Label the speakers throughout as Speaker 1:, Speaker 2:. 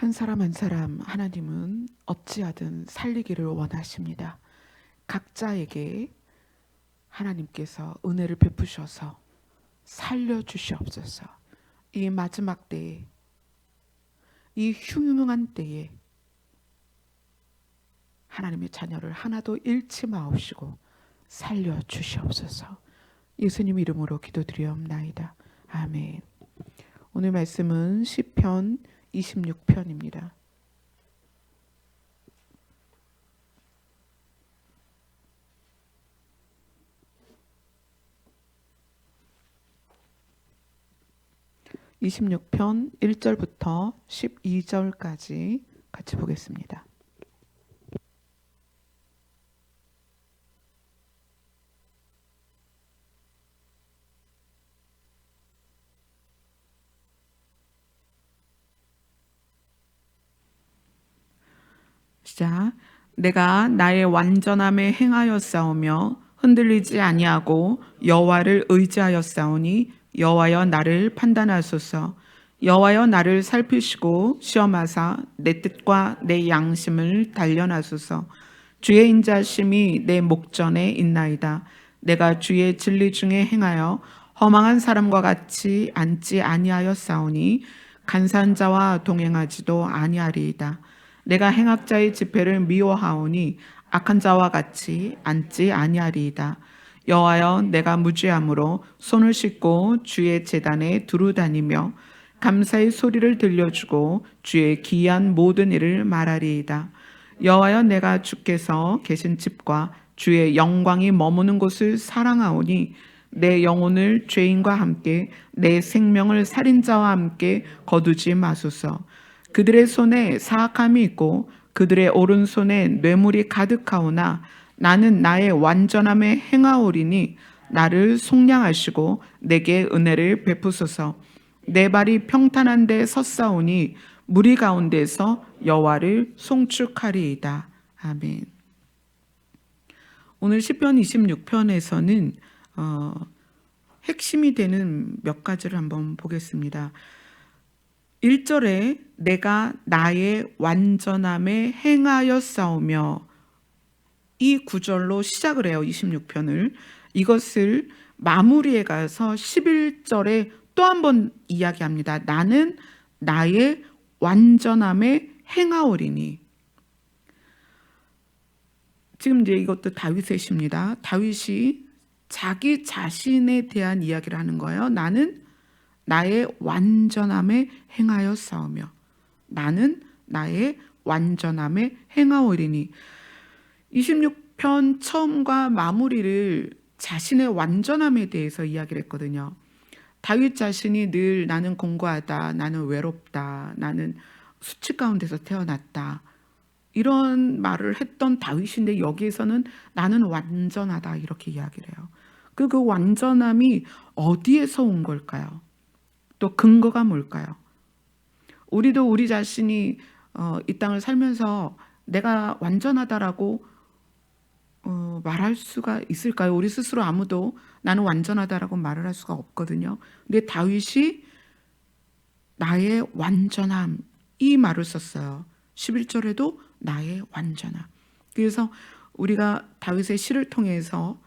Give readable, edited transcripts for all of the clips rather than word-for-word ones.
Speaker 1: 한 사람 한 사람 하나님은 어찌하든 살리기를 원하십니다. 각자에게 하나님께서 은혜를 베푸셔서 살려주시옵소서. 이 마지막 때에, 이 흉흉한 때에 하나님의 자녀를 하나도 잃지 마옵시고 살려주시옵소서. 예수님 이름으로 기도드리옵나이다. 아멘. 오늘 말씀은 시편 26편입니다. (26편) 1절부터 12절까지 같이 보겠습니다. 시작. 내가 나의 완전함에 행하였사오며 흔들리지 아니하고 여호와를 의지하였사오니 여호와여 나를 판단하소서. 여호와여 나를 살피시고 시험하사 내 뜻과 내 양심을 단련하소서. 주의 인자심이 내 목전에 있나이다. 내가 주의 진리 중에 행하여 허망한 사람과 같이 앉지 아니하였사오니 간사한 자와 동행하지도 아니하리이다. 내가 행악자의 집회를 미워하오니 악한 자와 같이 앉지 아니하리이다. 여호와여 내가 무죄함으로 손을 씻고 주의 제단에 두루 다니며 감사의 소리를 들려주고 주의 기이한 모든 일을 말하리이다. 여호와여 내가 주께서 계신 집과 주의 영광이 머무는 곳을 사랑하오니 내 영혼을 죄인과 함께 내 생명을 살인자와 함께 거두지 마소서. 그들의 손에 사악함이 있고 그들의 오른손에 뇌물이 가득하오나 나는 나의 완전함에 행하오리니 나를 속량하시고 내게 은혜를 베푸소서. 내 발이 평탄한 데 섰사오니 무리 가운데서 여호와를 송축하리이다. 아멘. 오늘 시편 26편에서는 핵심이 되는 몇 가지를 한번 보겠습니다. 1절에 내가 나의 완전함에 행하였사오며, 이 구절로 시작을 해요. 26편을. 이것을 마무리해 가서 11절에 또 한 번 이야기합니다. 나는 나의 완전함에 행하오리니. 지금 이제 이것도 다윗의 시입니다. 다윗이 자기 자신에 대한 이야기를 하는 거예요. 나는 나의 완전함에 행하였사오며, 나는 나의 완전함에 행하오리니. 26편 처음과 마무리를 자신의 완전함에 대해서 이야기를 했거든요. 다윗 자신이 늘 나는 공고하다, 나는 외롭다, 나는 수치 가운데서 태어났다, 이런 말을 했던 다윗인데 여기에서는 나는 완전하다 이렇게 이야기를 해요. 그 완전함이 어디에서 온 걸까요? 또 근거가 뭘까요? 우리도 우리 자신이 이 땅을 살면서 내가 완전하다라고 말할 수가 있을까요? 우리 스스로 아무도 나는 완전하다라고 말을 할 수가 없거든요. 근데 다윗이 나의 완전함, 이 말을 썼어요. 11절에도 나의 완전함. 그래서 우리가 다윗의 시를 통해서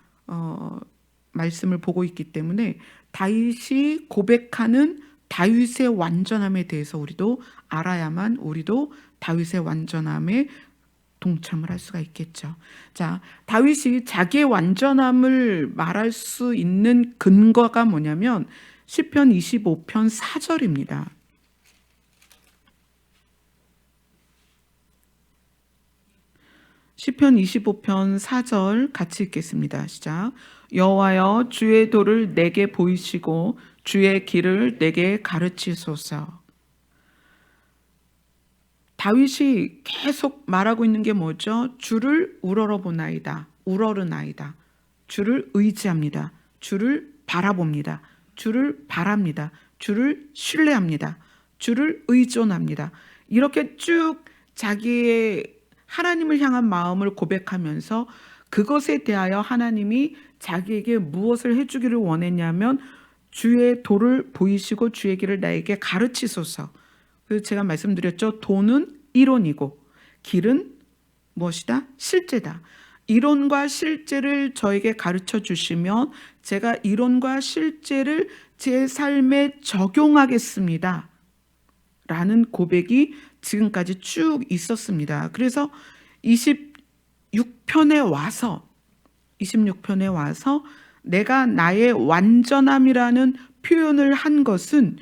Speaker 1: 말씀을 보고 있기 때문에 다윗이 고백하는 다윗의 완전함에 대해서 우리도 알아야만 우리도 다윗의 완전함에 동참을 할 수가 있겠죠. 자, 다윗이 자기의 완전함을 말할 수 있는 근거가 뭐냐면 시편 25편 4절입니다. 시편 25편 4절 같이 읽겠습니다. 시작. 여호와여 주의 도를 내게 보이시고 주의 길을 내게 가르치소서. 다윗이 계속 말하고 있는 게 뭐죠? 주를 우러러보나이다, 우러르나이다. 주를 의지합니다. 주를 바라봅니다. 주를 바랍니다. 주를 신뢰합니다. 주를 의존합니다. 이렇게 쭉 자기의 하나님을 향한 마음을 고백하면서 그것에 대하여 하나님이 자기에게 무엇을 해주기를 원했냐면 주의 도를 보이시고 주의 길을 나에게 가르치소서. 그래서 제가 말씀드렸죠. 도는 이론이고 길은 무엇이다? 실제다. 이론과 실제를 저에게 가르쳐 주시면 제가 이론과 실제를 제 삶에 적용하겠습니다. 라는 고백이 지금까지 쭉 있었습니다. 그래서 26편에 와서 내가 나의 완전함이라는 표현을 한 것은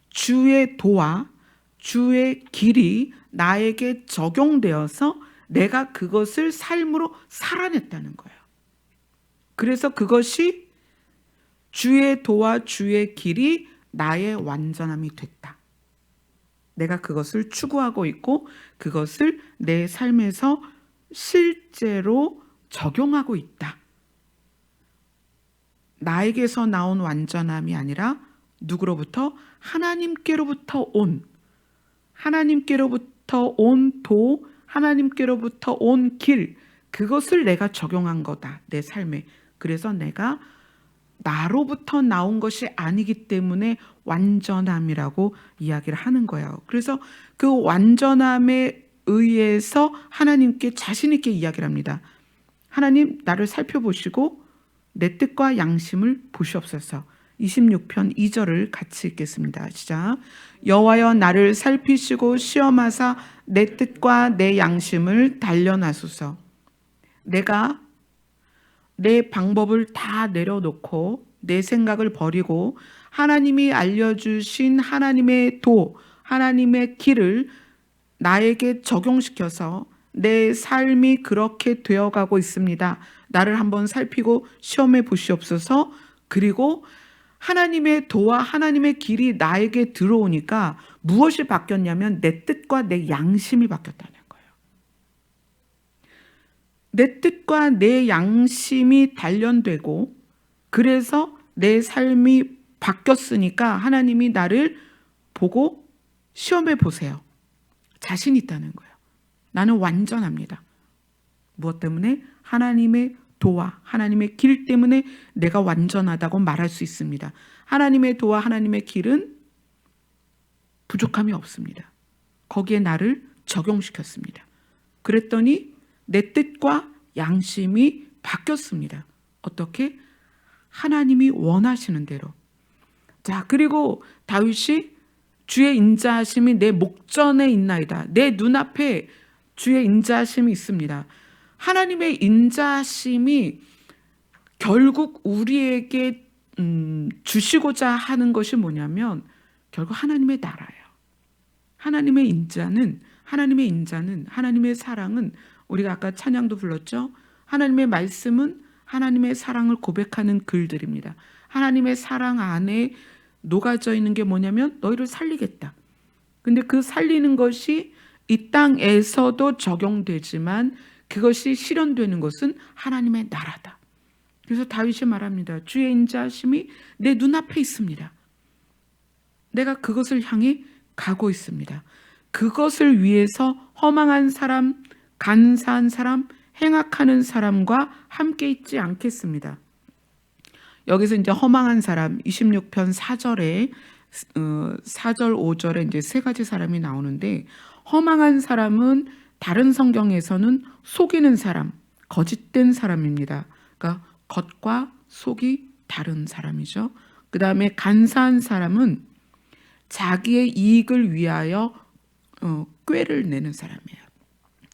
Speaker 1: 주의 도와 주의 길이 나에게 적용되어서 내가 그것을 삶으로 살아냈다는 거예요. 그래서 그것이 주의 도와 주의 길이 나의 완전함이 됐다. 내가 그것을 추구하고 있고 그것을 내 삶에서 실제로 적용하고 있다. 나에게서 나온 완전함이 아니라 누구로부터? 하나님께로부터 온 도, 하나님께로부터 온 길, 그것을 내가 적용한 거다. 내 삶에. 그래서 내가 나로부터 나온 것이 아니기 때문에 완전함이라고 이야기를 하는 거예요. 그래서 그 완전함에 의해서 하나님께 자신 있게 이야기를 합니다. 하나님, 나를 살펴보시고 내 뜻과 양심을 보시옵소서. 26편 2절을 같이 읽겠습니다. 시작. 여호와여 나를 살피시고 시험하사 내 뜻과 내 양심을 단련하소서. 내가 내 방법을 다 내려놓고 내 생각을 버리고 하나님이 알려주신 하나님의 도, 하나님의 길을 나에게 적용시켜서 내 삶이 그렇게 되어가고 있습니다. 나를 한번 살피고 시험해 보시옵소서. 그리고 하나님의 도와 하나님의 길이 나에게 들어오니까 무엇이 바뀌었냐면 내 뜻과 내 양심이 바뀌었다는 거예요. 내 뜻과 내 양심이 단련되고 그래서 내 삶이 바뀌었으니까 하나님이 나를 보고 시험해 보세요. 자신 있다는 거예요. 나는 완전합니다. 무엇 때문에? 하나님의 도와 하나님의 길 때문에 내가 완전하다고 말할 수 있습니다. 하나님의 도와 하나님의 길은 부족함이 없습니다. 거기에 나를 적용시켰습니다. 그랬더니 내 뜻과 양심이 바뀌었습니다. 어떻게? 하나님이 원하시는 대로. 자, 그리고 다윗이 주의 인자하심이 내 목전에 있나이다. 내 눈앞에 주의 인자하심이 있습니다. 하나님의 인자하심이 결국 우리에게 주시고자 하는 것이 뭐냐면 결국 하나님의 나라예요. 하나님의 인자는 하나님의 사랑은 우리가 아까 찬양도 불렀죠. 하나님의 말씀은 하나님의 사랑을 고백하는 글들입니다. 하나님의 사랑 안에 녹아져 있는 게 뭐냐면 너희를 살리겠다. 근데 그 살리는 것이 이 땅에서도 적용되지만 그것이 실현되는 것은 하나님의 나라다. 그래서 다윗이 말합니다. 주의 인자하심이 내 눈앞에 있습니다. 내가 그것을 향해 가고 있습니다. 그것을 위해서 허망한 사람, 간사한 사람, 행악하는 사람과 함께 있지 않겠습니다. 여기서 이제 허망한 사람 26편 4절에 4절 5절에 이제 세 가지 사람이 나오는데 허망한 사람은 다른 성경에서는 속이는 사람, 거짓된 사람입니다. 그러니까 겉과 속이 다른 사람이죠. 그 다음에 간사한 사람은 자기의 이익을 위하여 꾀를 내는 사람이에요.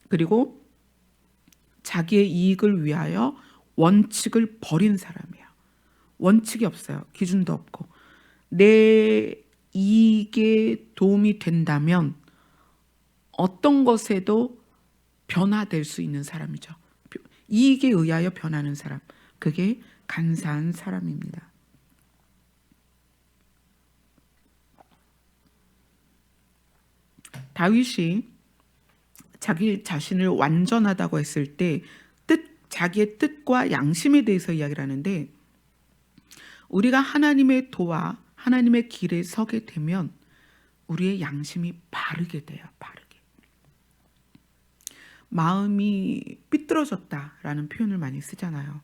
Speaker 1: 그리고 자기의 이익을 위하여 원칙을 버린 사람이에요. 원칙이 없어요. 기준도 없고. 내 이익에 도움이 된다면 어떤 것에도 변화될 수 있는 사람이죠. 이익에 의하여 변하는 사람. 그게 간사한 사람입니다. 다윗이 자기 자신을 완전하다고 했을 때 자기의 뜻과 양심에 대해서 이야기를 하는데 우리가 하나님의 도와 하나님의 길에 서게 되면 우리의 양심이 바르게 돼요. 바르게. 마음이 삐뚤어졌다라는 표현을 많이 쓰잖아요.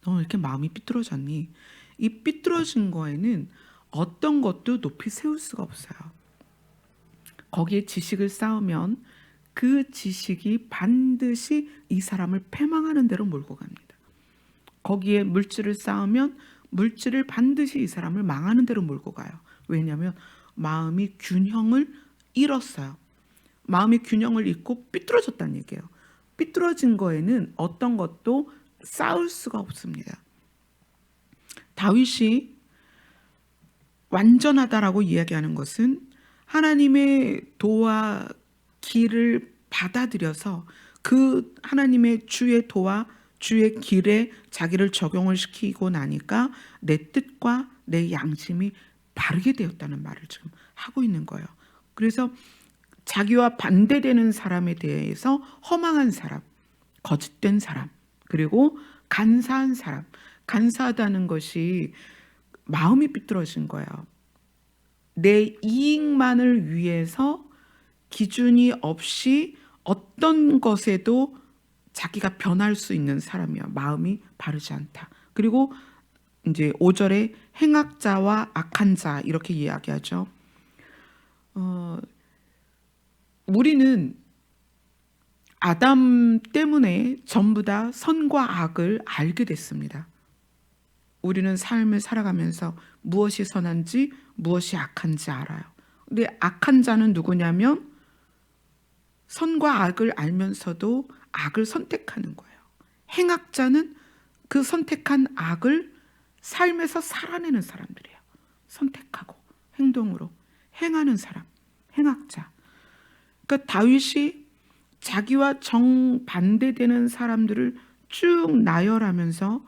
Speaker 1: 너 왜 이렇게 마음이 삐뚤어졌니? 이 삐뚤어진 거에는 어떤 것도 높이 세울 수가 없어요. 거기에 지식을 쌓으면 그 지식이 반드시 이 사람을 패망하는 대로 몰고 갑니다. 거기에 물질을 쌓으면 물질을 반드시 이 사람을 망하는 대로 몰고 가요. 왜냐하면 마음이 균형을 잃었어요. 마음이 균형을 잃고 삐뚤어졌다는 얘기예요. 삐뚤어진 거에는 어떤 것도 쌓을 수가 없습니다. 다윗이 완전하다라고 이야기하는 것은 하나님의 도와 길을 받아들여서 그 하나님의 주의 도와 주의 길에 자기를 적용을 시키고 나니까 내 뜻과 내 양심이 바르게 되었다는 말을 지금 하고 있는 거예요. 그래서 자기와 반대되는 사람에 대해서 허망한 사람, 거짓된 사람, 그리고 간사한 사람. 간사하다는 것이 마음이 삐뚤어진 거예요. 내 이익만을 위해서 기준이 없이 어떤 것에도 자기가 변할 수 있는 사람이야. 마음이 바르지 않다. 그리고 이제 5절에 행악자와 악한 자 이렇게 이야기하죠. 우리는 아담 때문에 전부 다 선과 악을 알게 됐습니다. 우리는 삶을 살아가면서 무엇이 선한지 무엇이 악한지 알아요. 근데 악한 자는 누구냐면 선과 악을 알면서도 악을 선택하는 거예요. 행악자는 그 선택한 악을 삶에서 살아내는 사람들이에요. 선택하고 행동으로 행하는 사람, 행악자. 그러니까 다윗이 자기와 정반대되는 사람들을 쭉 나열하면서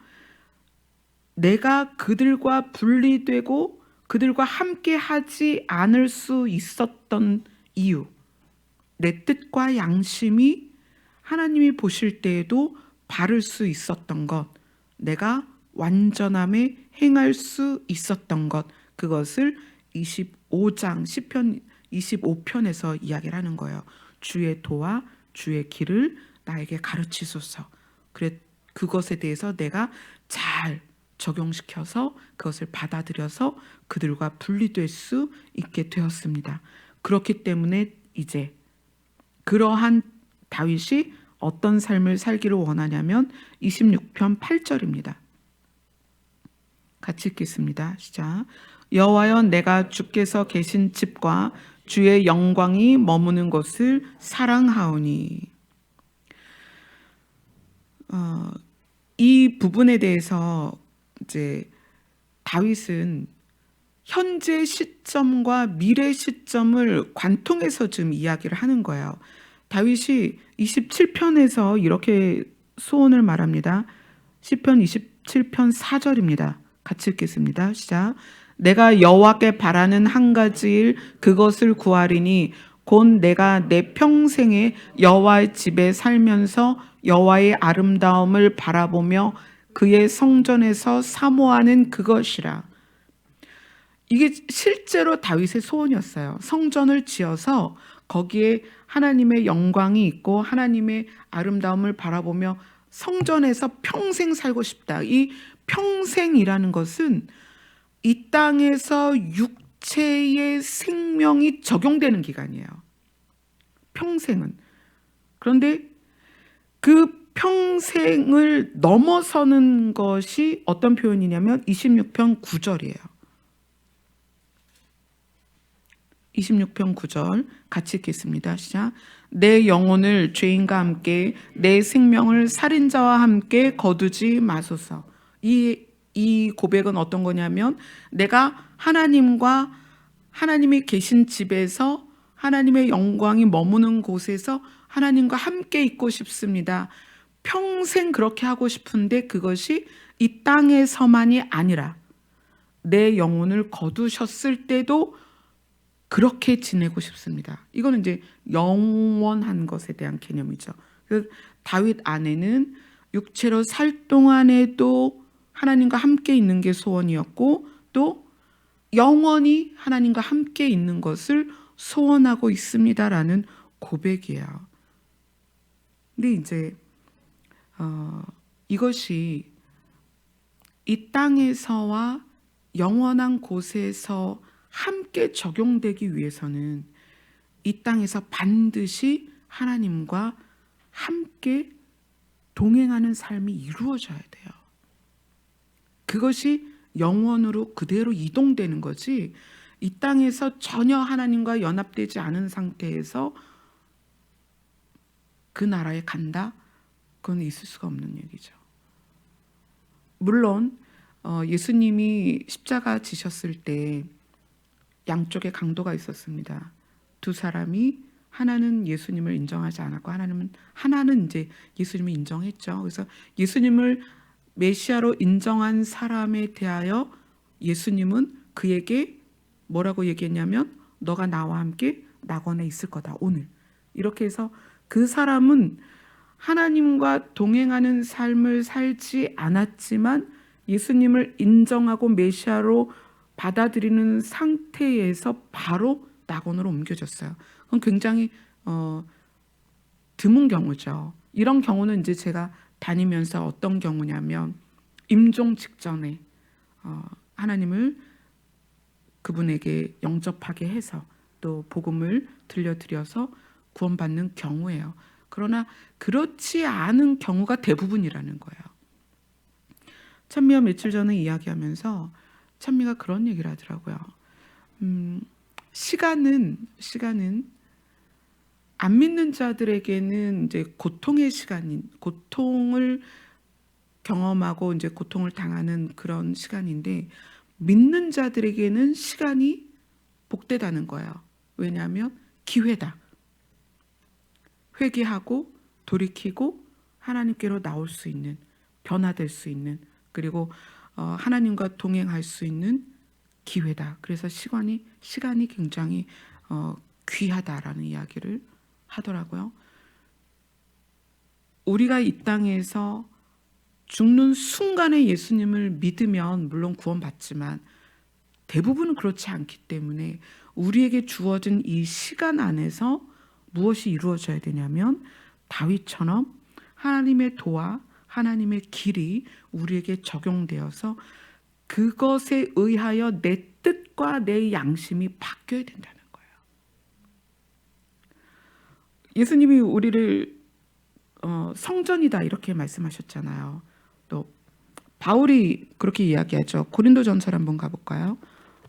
Speaker 1: 내가 그들과 분리되고 그들과 함께 하지 않을 수 있었던 이유, 내 뜻과 양심이 하나님이 보실 때에도 바를 수 있었던 것, 내가 완전함에 행할 수 있었던 것, 그것을 25장 시편 25편에서 이야기를 하는 거예요. 주의 도와 주의 길을 나에게 가르치소서. 그래, 그것에 대해서 내가 잘 적용시켜서 그것을 받아들여서 그들과 분리될 수 있게 되었습니다. 그렇기 때문에 이제 그러한 다윗이 어떤 삶을 살기를 원하냐면 26편 8절입니다. 같이 읽겠습니다. 시작. 여호와여, 내가 주께서 계신 집과 주의 영광이 머무는 곳을 사랑하오니. 이 부분에 대해서 이제 다윗은 현재 시점과 미래 시점을 관통해서 지금 이야기를 하는 거예요. 다윗이 27편에서 이렇게 소원을 말합니다. 시편 27편 4절입니다. 같이 읽겠습니다. 시작. 내가 여호와께 바라는 한 가지 일 그것을 구하리니 곧 내가 내 평생에 여호와의 집에 살면서 여호와의 아름다움을 바라보며 그의 성전에서 사모하는 그것이라. 이게 실제로 다윗의 소원이었어요. 성전을 지어서 거기에 하나님의 영광이 있고 하나님의 아름다움을 바라보며 성전에서 평생 살고 싶다. 이 평생이라는 것은 이 땅에서 육체의 생명이 적용되는 기간이에요. 평생은. 그런데 그 평생을 넘어서는 것이 어떤 표현이냐면 26편 9절이에요. 26편 9절 같이 읽겠습니다. 시작. 내 영혼을 죄인과 함께 내 생명을 살인자와 함께 거두지 마소서. 이 고백은 어떤 거냐면 내가 하나님과 하나님이 계신 집에서 하나님의 영광이 머무는 곳에서 하나님과 함께 있고 싶습니다. 평생 그렇게 하고 싶은데 그것이 이 땅에서만이 아니라 내 영혼을 거두셨을 때도 그렇게 지내고 싶습니다. 이거는 이제 영원한 것에 대한 개념이죠. 그래서 다윗 안에는 육체로 살 동안에도 하나님과 함께 있는 게 소원이었고 또 영원히 하나님과 함께 있는 것을 소원하고 있습니다라는 고백이에요. 근데 이제 이것이 이 땅에서와 영원한 곳에서 함께 적용되기 위해서는 이 땅에서 반드시 하나님과 함께 동행하는 삶이 이루어져야 돼요. 그것이 영원으로 그대로 이동되는 거지, 이 땅에서 전혀 하나님과 연합되지 않은 상태에서 그 나라에 간다? 그건 있을 수가 없는 얘기죠. 물론 예수님이 십자가 지셨을 때 양쪽에 강도가 있었습니다. 두 사람이, 하나는 예수님을 인정하지 않았고 하나는 이제 예수님을 인정했죠. 그래서 예수님을 메시아로 인정한 사람에 대하여 예수님은 그에게 뭐라고 얘기했냐면, 너가 나와 함께 낙원에 있을 거다 오늘. 이렇게 해서 그 사람은 하나님과 동행하는 삶을 살지 않았지만 예수님을 인정하고 메시아로 받아들이는 상태에서 바로 낙원으로 옮겨졌어요. 그건 굉장히 드문 경우죠. 이런 경우는 이제 제가 다니면서 어떤 경우냐면, 임종 직전에 하나님을 그분에게 영접하게 해서 또 복음을 들려드려서 구원받는 경우예요. 그러나 그렇지 않은 경우가 대부분이라는 거예요. 찬미와 며칠 전에 이야기하면서 찬미가 그런 얘기를 하더라고요. 시간은 안 믿는 자들에게는 이제 고통의 시간인, 고통을 경험하고 이제 고통을 당하는 그런 시간인데, 믿는 자들에게는 시간이 복되다는 거예요. 왜냐하면 기회다. 회개하고 돌이키고 하나님께로 나올 수 있는, 변화될 수 있는, 그리고 하나님과 동행할 수 있는 기회다. 그래서 시간이 굉장히 귀하다라는 이야기를 하더라고요. 우리가 이 땅에서 죽는 순간에 예수님을 믿으면 물론 구원받지만 대부분은 그렇지 않기 때문에 우리에게 주어진 이 시간 안에서 무엇이 이루어져야 되냐면, 다윗처럼 하나님의 도와 하나님의 길이 우리에게 적용되어서 그것에 의하여 내 뜻과 내 양심이 바뀌어야 된다는 거예요. 예수님이 우리를 성전이다 이렇게 말씀하셨잖아요. 또 바울이 그렇게 이야기하죠. 고린도전서를 한번 가볼까요?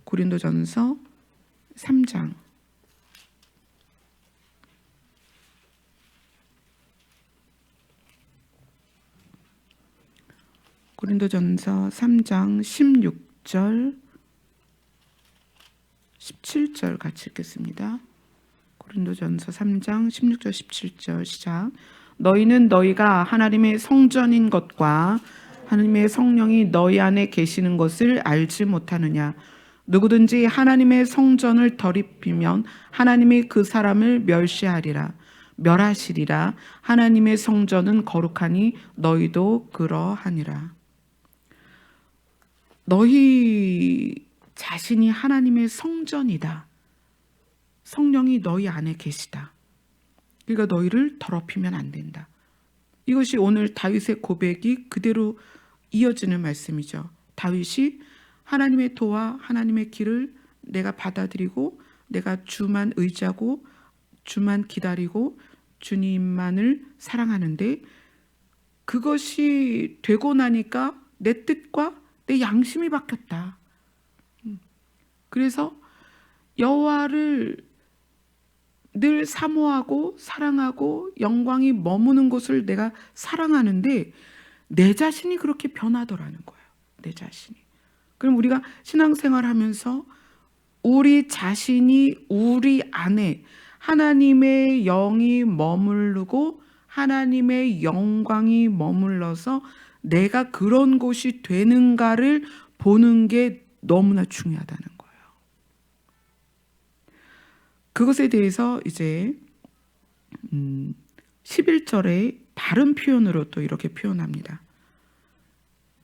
Speaker 1: 고린도전서 3장. 고린도전서 3장 16절 17절 같이 읽겠습니다. 고린도전서 3장 16절 17절 시작. 너희는 너희가 하나님의 성전인 것과 하나님의 성령이 너희 안에 계시는 것을 알지 못하느냐. 누구든지 하나님의 성전을 더럽히면 하나님이 그 사람을 멸하시리라. 하나님의 성전은 거룩하니 너희도 그러하니라. 너희 자신이 하나님의 성전이다. 성령이 너희 안에 계시다. 그러니까 너희를 더럽히면 안 된다. 이것이 오늘 다윗의 고백이 그대로 이어지는 말씀이죠. 다윗이 하나님의 도와 하나님의 길을 내가 받아들이고 내가 주만 의지하고 주만 기다리고 주님만을 사랑하는데, 그것이 되고 나니까 내 뜻과 내 양심이 바뀌었다. 그래서 여호와를 늘 사모하고 사랑하고 영광이 머무는 곳을 내가 사랑하는데 내 자신이 그렇게 변하더라는 거예요. 내 자신이. 그럼 우리가 신앙생활하면서 우리 자신이 우리 안에 하나님의 영이 머무르고 하나님의 영광이 머물러서 내가 그런 곳이 되는가를 보는 게 너무나 중요하다는 거예요. 그것에 대해서 이제 11절에 다른 표현으로 또 이렇게 표현합니다.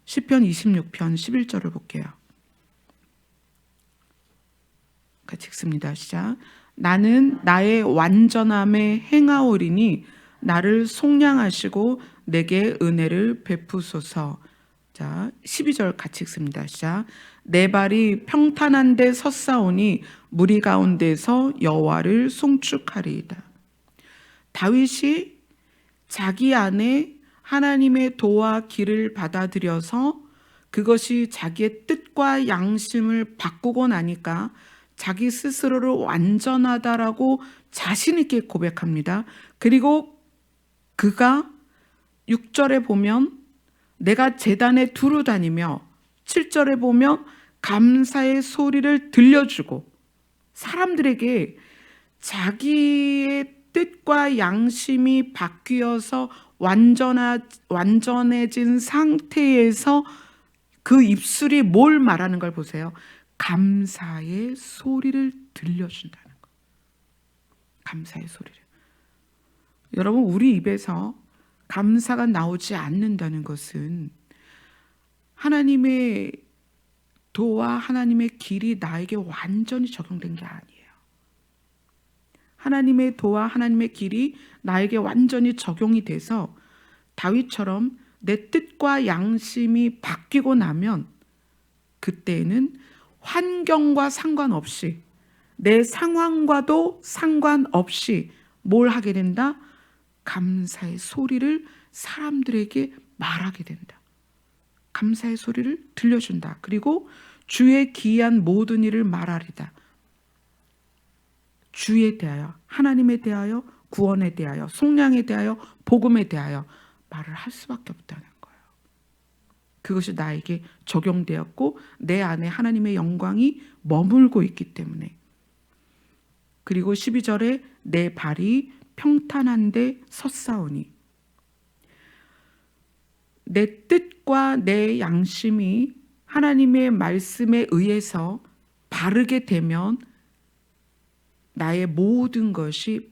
Speaker 1: 시편 26편 11절을 볼게요. 같이 읽습니다. 시작. 나는 나의 완전함에 행하오리니 나를 속량하시고 내게 은혜를 베푸소서. 자, 12절 같이 읽습니다. 시작. 내 발이 평탄한 데 섰사오니 무리 가운데서 여호와를 송축하리이다. 다윗이 자기 안에 하나님의 도와 길을 받아들여서 그것이 자기의 뜻과 양심을 바꾸고 나니까 자기 스스로를 완전하다라고 자신 있게 고백합니다. 그리고 그가 6절에 보면 내가 제단에 두루 다니며 7절에 보면 감사의 소리를 들려주고 사람들에게 자기의 뜻과 양심이 바뀌어서 완전해진 상태에서 그 입술이 뭘 말하는 걸 보세요. 감사의 소리를 들려준다는 거. 감사의 소리를. 여러분, 우리 입에서 감사가 나오지 않는다는 것은 하나님의 도와 하나님의 길이 나에게 완전히 적용된 게 아니에요. 하나님의 도와 하나님의 길이 나에게 완전히 적용이 돼서 다윗처럼 내 뜻과 양심이 바뀌고 나면 그때는 환경과 상관없이 내 상황과도 상관없이 뭘 하게 된다? 감사의 소리를 사람들에게 말하게 된다. 감사의 소리를 들려준다. 그리고 주의 기이한 모든 일을 말하리다. 주에 대하여, 하나님에 대하여, 구원에 대하여, 속량에 대하여, 복음에 대하여 말을 할 수밖에 없다는 거예요. 그것이 나에게 적용되었고 내 안에 하나님의 영광이 머물고 있기 때문에. 그리고 12절에 내 발이 평탄한 데 섰사오니, 내 뜻과 내 양심이 하나님의 말씀에 의해서 바르게 되면 나의 모든 것이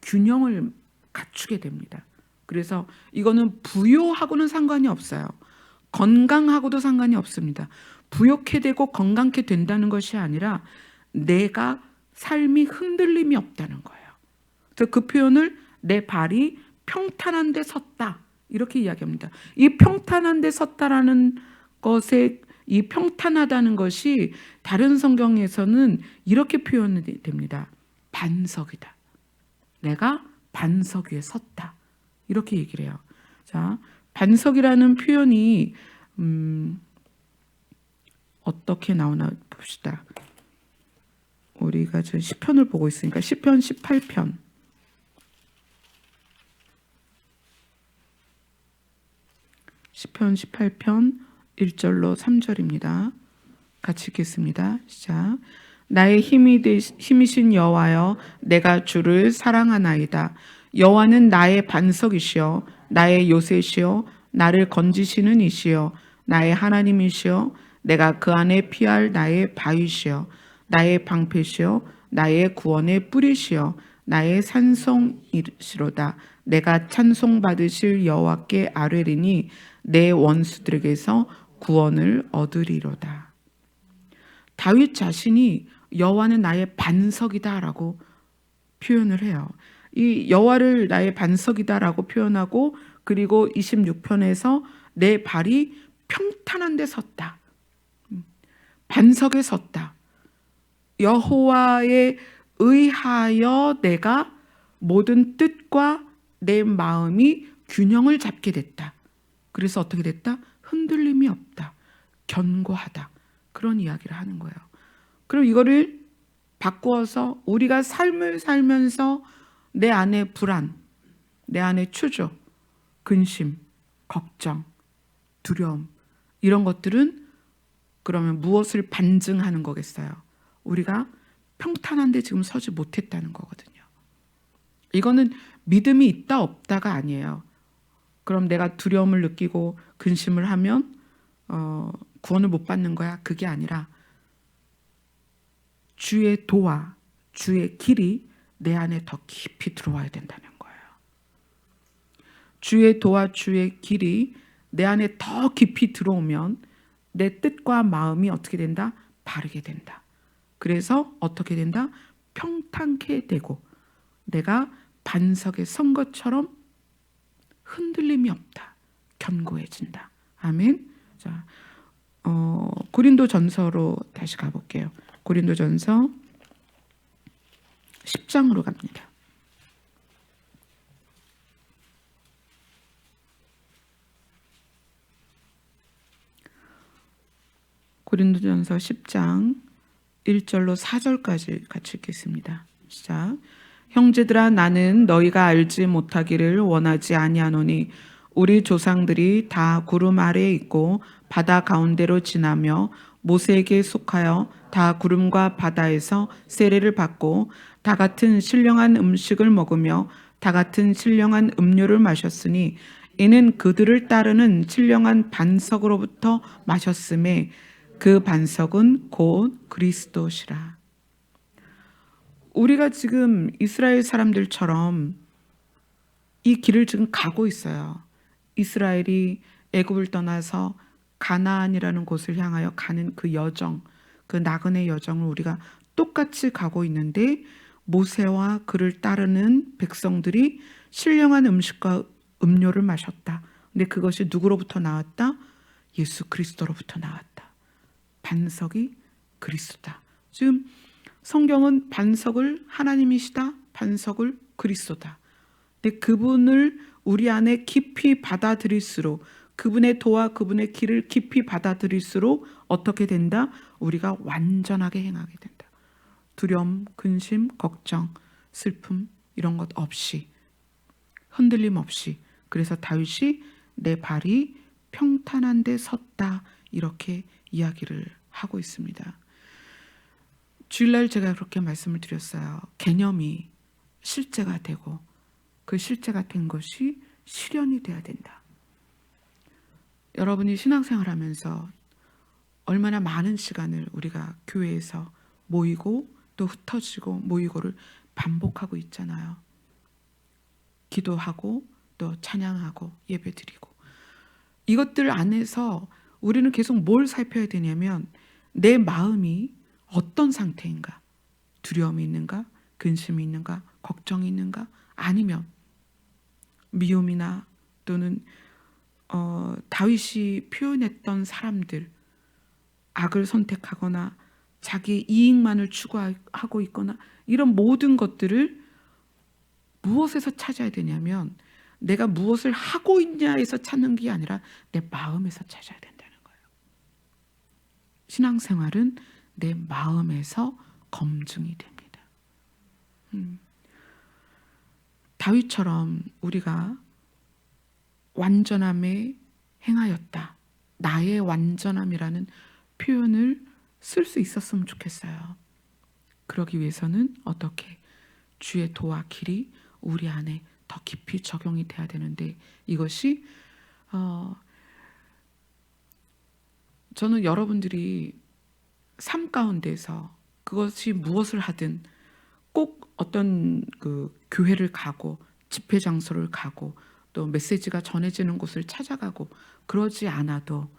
Speaker 1: 균형을 갖추게 됩니다. 그래서 이거는 부요하고는 상관이 없어요. 건강하고도 상관이 없습니다. 부요케 되고 건강케 된다는 것이 아니라 내가 삶이 흔들림이 없다는 거예요. 그래서 그 표현을 내 발이 평탄한 데 섰다 이렇게 이야기합니다. 이 평탄한 데 섰다라는 것에 이 평탄하다는 것이 다른 성경에서는 이렇게 표현이 됩니다. 반석이다. 내가 반석 위에 섰다. 이렇게 얘기를 해요. 자, 반석이라는 표현이 어떻게 나오나 봅시다. 우리가 저 시편을 보고 있으니까 시편 18편. 시편 18편 1절로 3절입니다. 같이 읽겠습니다. 시작. 나의 힘이신 여호와여, 내가 주를 사랑하나이다. 여호와는 나의 반석이시여, 나의 요새시여, 나를 건지시는 이시여, 나의 하나님이시여, 내가 그 안에 피할 나의 바위시여, 나의 방패시여, 나의 구원의 뿌리시여, 나의 산성이시로다. 내가 찬송받으실 여호와께 아뢰리니 내 원수들에게서 구원을 얻으리로다. 다윗 자신이 여호와는 나의 반석이다라고 표현을 해요. 이 여호와를 나의 반석이다라고 표현하고, 그리고 26편에서 내 발이 평탄한 데 섰다. 반석에 섰다. 여호와에 의하여 내가 모든 뜻과 내 마음이 균형을 잡게 됐다. 그래서 어떻게 됐다? 흔들림이 없다. 견고하다. 그런 이야기를 하는 거예요. 그럼 이거를 바꾸어서 우리가 삶을 살면서 내 안에 불안, 내 안에 추조, 근심, 걱정, 두려움, 이런 것들은 그러면 무엇을 반증하는 거겠어요? 우리가 평탄한데 지금 서지 못했다는 거거든요. 이거는 믿음이 있다 없다가 아니에요. 그럼 내가 두려움을 느끼고 근심을 하면 구원을 못 받는 거야? 그게 아니라 주의 도와 주의 길이 내 안에 더 깊이 들어와야 된다는 거예요. 주의 도와 주의 길이 내 안에 더 깊이 들어오면 내 뜻과 마음이 어떻게 된다? 바르게 된다. 그래서 어떻게 된다? 평탄케 되고 내가 반석에 선 것처럼 흔들림이 없다. 견고해진다. 아멘. 자, 고린도전서로 다시 가볼게요. 고린도전서 10장으로 갑니다. 고린도전서 10장 1절로 4절까지 같이 읽겠습니다. 시작. 형제들아, 나는 너희가 알지 못하기를 원하지 아니하노니 우리 조상들이 다 구름 아래에 있고 바다 가운데로 지나며 모세에게 속하여 다 구름과 바다에서 세례를 받고 다 같은 신령한 음식을 먹으며 다 같은 신령한 음료를 마셨으니 이는 그들을 따르는 신령한 반석으로부터 마셨음에 그 반석은 곧 그리스도시라. 우리가 지금 이스라엘 사람들처럼 이 길을 지금 가고 있어요. 이스라엘이 애굽을 떠나서 가나안이라는 곳을 향하여 가는 그 여정, 그 나그네 여정을 우리가 똑같이 가고 있는데 모세와 그를 따르는 백성들이 신령한 음식과 음료를 마셨다. 근데 그것이 누구로부터 나왔다? 예수 그리스도로부터 나왔다. 반석이 그리스도다. 지금 성경은 반석을 하나님이시다, 반석을 그리스도다. 근데 그분을 우리 안에 깊이 받아들일수록, 그분의 도와 그분의 길을 깊이 받아들일수록 어떻게 된다? 우리가 완전하게 행하게 된다. 두려움, 근심, 걱정, 슬픔 이런 것 없이, 흔들림 없이. 그래서 다윗이 내 발이 평탄한 데 섰다, 이렇게 이야기를 하고 있습니다. 주일날 제가 그렇게 말씀을 드렸어요. 개념이 실제가 되고 그 실제가 된 것이 실현이 돼야 된다. 여러분이 신앙생활 하면서 얼마나 많은 시간을 우리가 교회에서 모이고 또 흩어지고 모이고를 반복하고 있잖아요. 기도하고 또 찬양하고 예배드리고, 이것들 안에서 우리는 계속 뭘 살펴야 되냐면 내 마음이 어떤 상태인가, 두려움이 있는가, 근심이 있는가, 걱정이 있는가, 아니면 미움이나 또는 다윗이 표현했던 사람들, 악을 선택하거나 자기 이익만을 추구하고 있거나 이런 모든 것들을 무엇에서 찾아야 되냐면 내가 무엇을 하고 있냐에서 찾는 게 아니라 내 마음에서 찾아야 된다는 거예요. 신앙생활은 내 마음에서 검증이 됩니다. 다윗처럼 우리가 완전함에 행하였다, 나의 완전함이라는 표현을 쓸 수 있었으면 좋겠어요. 그러기 위해서는 어떻게? 주의 도와 길이 우리 안에 더 깊이 적용이 돼야 되는데, 이것이 저는 여러분들이 삶 가운데서 그것이 무엇을 하든 꼭 어떤 그 교회를 가고 집회 장소를 가고 또 메시지가 전해지는 곳을 찾아가고 그러지 않아도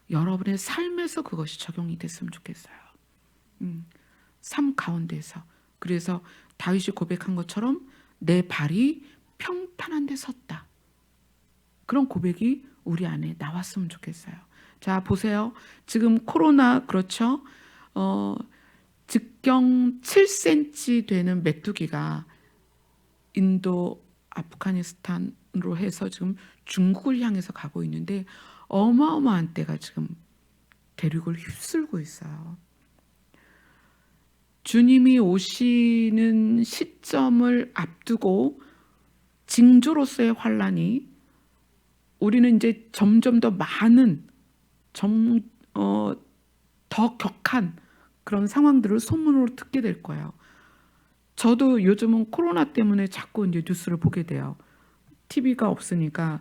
Speaker 1: 여러분의 삶에서 그것이 적용이 됐으면 좋겠어요. 삶 가운데서. 그래서 다윗이 고백한 것처럼 내 발이 평탄한 데 섰다, 그런 고백이 우리 안에 나왔으면 좋겠어요. 자, 보세요. 지금 코로나, 그렇죠? 직경 7cm 되는 메뚜기가 인도, 아프가니스탄으로 해서 지금 중국을 향해서 가고 있는데 어마어마한 때가 지금 대륙을 휩쓸고 있어요. 주님이 오시는 시점을 앞두고 징조로서의 환란이, 우리는 이제 점점 더 많은 더 격한 그런 상황들을 소문으로 듣게 될 거예요. 저도 요즘은 코로나 때문에 자꾸 이제 뉴스를 보게 돼요. TV가 없으니까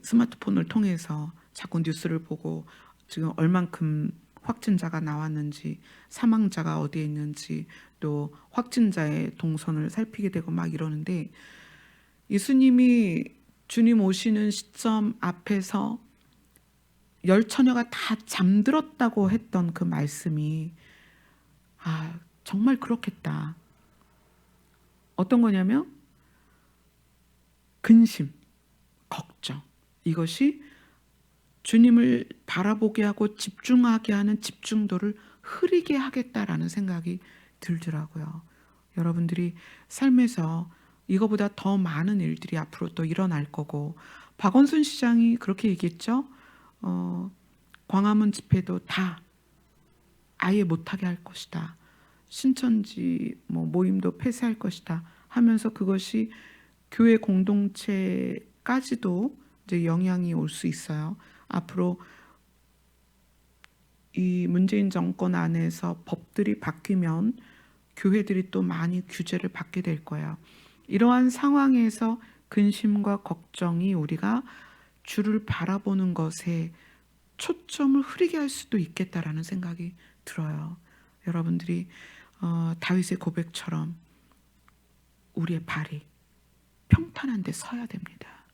Speaker 1: 스마트폰을 통해서 자꾸 뉴스를 보고 지금 얼만큼 확진자가 나왔는지, 사망자가 어디에 있는지, 또 확진자의 동선을 살피게 되고 막 이러는데, 예수님이 주님 오시는 시점 앞에서 열처녀가 다 잠들었다고 했던 그 말씀이 정말 그렇겠다. 어떤 거냐면 근심, 걱정, 이것이 주님을 바라보게 하고 집중하게 하는 집중도를 흐리게 하겠다라는 생각이 들더라고요. 여러분들이 삶에서 이거보다 더 많은 일들이 앞으로 또 일어날 거고, 박원순 시장이 그렇게 얘기했죠. 광화문 집회도 다 아예 못하게 할 것이다. 신천지 모임도 폐쇄할 것이다 하면서 그것이 교회 공동체까지도 이제 영향이 올 수 있어요. 앞으로 이 문재인 정권 안에서 법들이 바뀌면 교회들이 또 많이 규제를 받게 될 거예요. 이러한 상황에서 근심과 걱정이 우리가 주를 바라보는 것에 초점을 흐리게 할 수도 있겠다라는 생각이 들어요. 여러분들이 다윗의 고백처럼 우리의 발이 평탄한 데 서야 됩니다.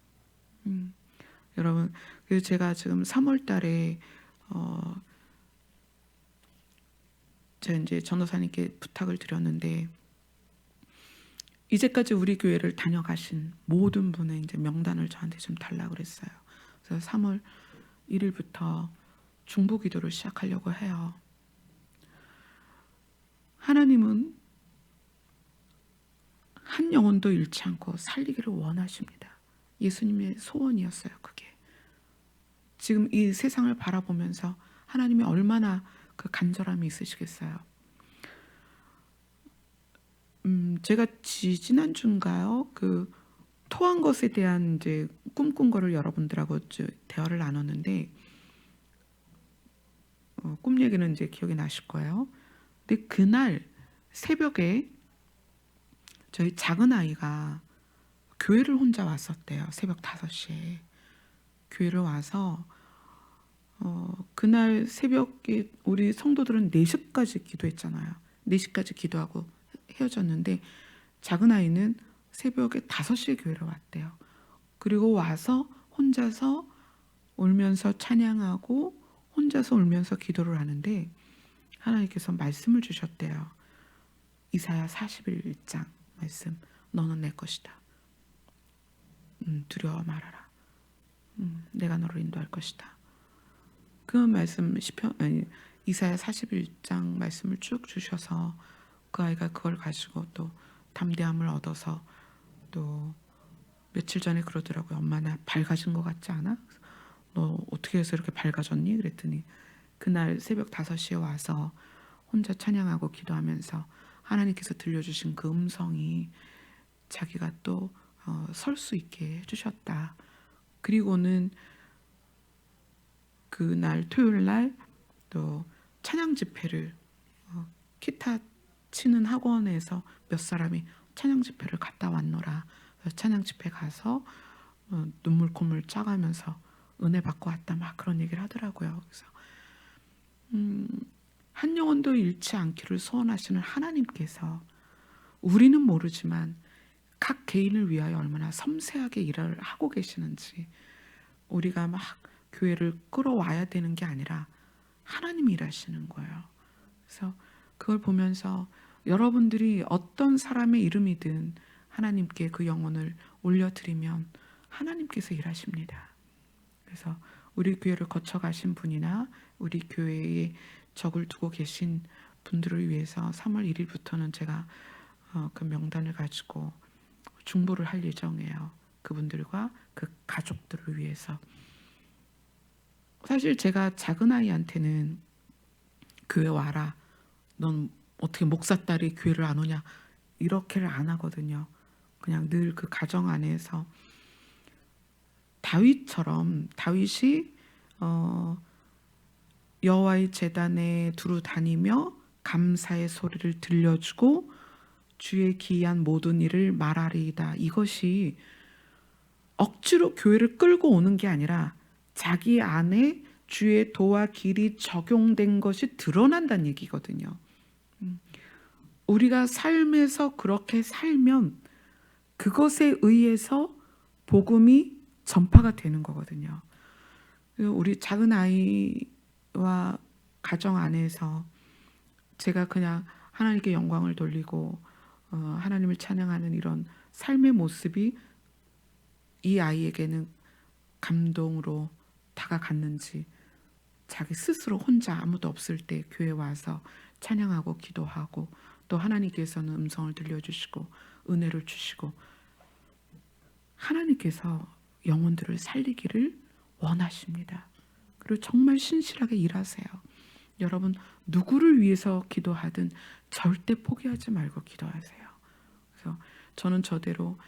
Speaker 1: 여러분, 그래서 제가 지금 3월 달에 제가 이제 전도사님께 부탁을 드렸는데, 이제까지 우리 교회를 다녀가신 모든 분의 이제 명단을 저한테 좀 달라고 그랬어요. 그래서 3월 1일부터 중보 기도를 시작하려고 해요. 하나님은 한 영혼도 잃지 않고 살리기를 원하십니다. 예수님의 소원이었어요, 그게. 지금 이 세상을 바라보면서 하나님이 얼마나 그 간절함이 있으시겠어요. 제가 지난주인가요? 그 토한 것에 대한 이제 꿈꾼 거를 여러분들하고 대화를 나눴는데, 꿈 얘기는 이제 기억이 나실 거예요. 근데 그날 새벽에 저희 작은 아이가 교회를 혼자 왔었대요. 새벽 5시에 교회를 와서 그날 새벽에 우리 성도들은 4시까지 기도했잖아요. 4시까지 기도하고 헤어졌는데 작은 아이는 새벽에 5시에 교회를 왔대요. 그리고 와서 혼자서 울면서 찬양하고 혼자서 울면서 기도를 하는데 하나님께서 말씀을 주셨대요. 이사야 41장 말씀, 너는 내 것이다. 두려워 말아라. 내가 너를 인도할 것이다. 그 말씀 이사야 41장 말씀을 쭉 주셔서 그 아이가 그걸 가지고 또 담대함을 얻어서 또 며칠 전에 그러더라고요. 엄마 나 밝아진 것 같지 않아? 너 어떻게 해서 이렇게 밝아졌니? 그랬더니 그날 새벽 5시에 와서 혼자 찬양하고 기도하면서 하나님께서 들려주신 그 음성이 자기가 또 설 수 있게 해주셨다. 그리고는 그날 토요일 날 또 찬양 집회를 기타 치는 학원에서 몇 사람이 찬양 집회를 갔다 왔노라. 찬양 집회 가서 눈물 콧물 짜가면서 은혜 받고 왔다 막 그런 얘기를 하더라고요. 그래서 한 영혼도 잃지 않기를 소원하시는 하나님께서 우리는 모르지만 각 개인을 위하여 얼마나 섬세하게 일을 하고 계시는지, 우리가 막 교회를 끌어와야 되는 게 아니라 하나님이 일하시는 거예요. 그래서 그걸 보면서 여러분들이 어떤 사람의 이름이든 하나님께 그 영혼을 올려드리면 하나님께서 일하십니다. 그래서 우리 교회를 거쳐가신 분이나 우리 교회에 적을 두고 계신 분들을 위해서 3월 1일부터는 제가 그 명단을 가지고 중보를 할 예정이에요. 그분들과 그 가족들을 위해서. 사실 제가 작은 아이한테는 교회 와라, 넌 어떻게 목사 딸이 교회를 안 오냐, 이렇게를 안 하거든요. 그냥 늘 그 가정 안에서 다윗처럼, 다윗이 여호와의 제단에 두루 다니며 감사의 소리를 들려주고 주의 기이한 모든 일을 말하리이다. 이것이 억지로 교회를 끌고 오는 게 아니라 자기 안에 주의 도와 길이 적용된 것이 드러난다는 얘기거든요. 우리가 삶에서 그렇게 살면 그것에 의해서 복음이 전파가 되는 거거든요. 우리 작은 아이와 가정 안에서 제가 그냥 하나님께 영광을 돌리고 하나님을 찬양하는 이런 삶의 모습이 이 아이에게는 감동으로 다가갔는지, 자기 스스로 혼자 아무도 없을 때 교회 와서 찬양하고 기도하고, 또 하나님께서는 음성을 들려주시고 은혜를 주시고, 하나님께서 영혼들을 살리기를 원하십니다. 그리고 정말 신실하게 일하세요. 여러분, 누구를 위해서 기도하든 절대 포기하지 말고 기도하세요. 그래서 저는 저대로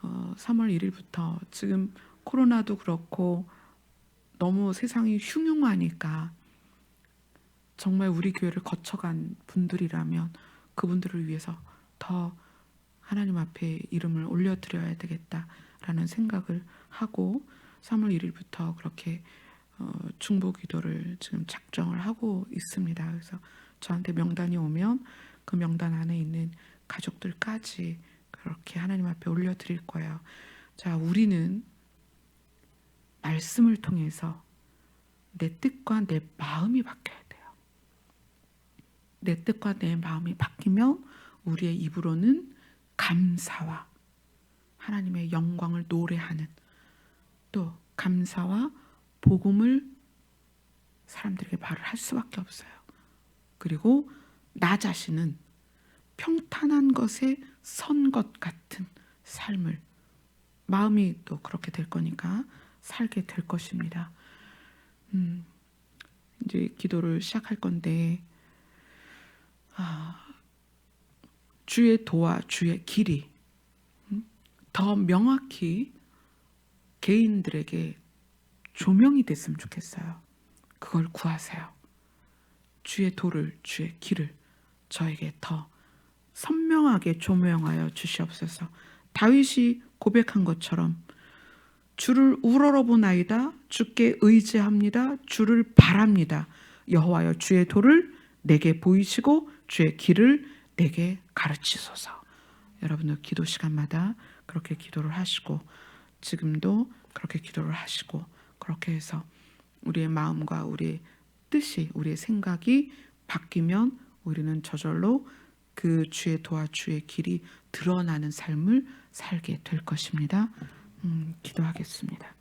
Speaker 1: 3월 1일부터 지금 코로나도 그렇고 너무 세상이 흉흉하니까 정말 우리 교회를 거쳐간 분들이라면 그분들을 위해서 더 하나님 앞에 이름을 올려드려야 되겠다라는 생각을 하고 3월 1일부터 그렇게 중보 기도를 지금 작정을 하고 있습니다. 그래서 저한테 명단이 오면 그 명단 안에 있는 가족들까지 그렇게 하나님 앞에 올려드릴 거예요. 자, 우리는 말씀을 통해서 내 뜻과 내 마음이 바뀌어야 돼요. 내 뜻과 내 마음이 바뀌면 우리의 입으로는 감사와 하나님의 영광을 노래하는, 또 감사와 복음을 사람들에게 말을 할 수밖에 없어요. 그리고 나 자신은 평탄한 것에 선 것 같은 삶을, 마음이 또 그렇게 될 거니까 살게 될 것입니다. 이제 기도를 시작할 건데, 주의 도와 주의 길이 더 명확히 개인들에게 조명이 됐으면 좋겠어요. 그걸 구하세요. 주의 도를, 주의 길을 저에게 더 선명하게 조명하여 주시옵소서. 다윗이 고백한 것처럼 주를 우러러보나이다. 주께 의지합니다. 주를 바랍니다. 여호와여, 주의 도를 내게 보이시고 주의 길을 내게 가르치소서. 여러분들 기도 시간마다 그렇게 기도를 하시고, 지금도 그렇게 기도를 하시고, 그렇게 해서 우리의 마음과 우리의 뜻이, 우리의 생각이 바뀌면 우리는 저절로 그 주의 도와 주의 길이 드러나는 삶을 살게 될 것입니다. 기도하겠습니다.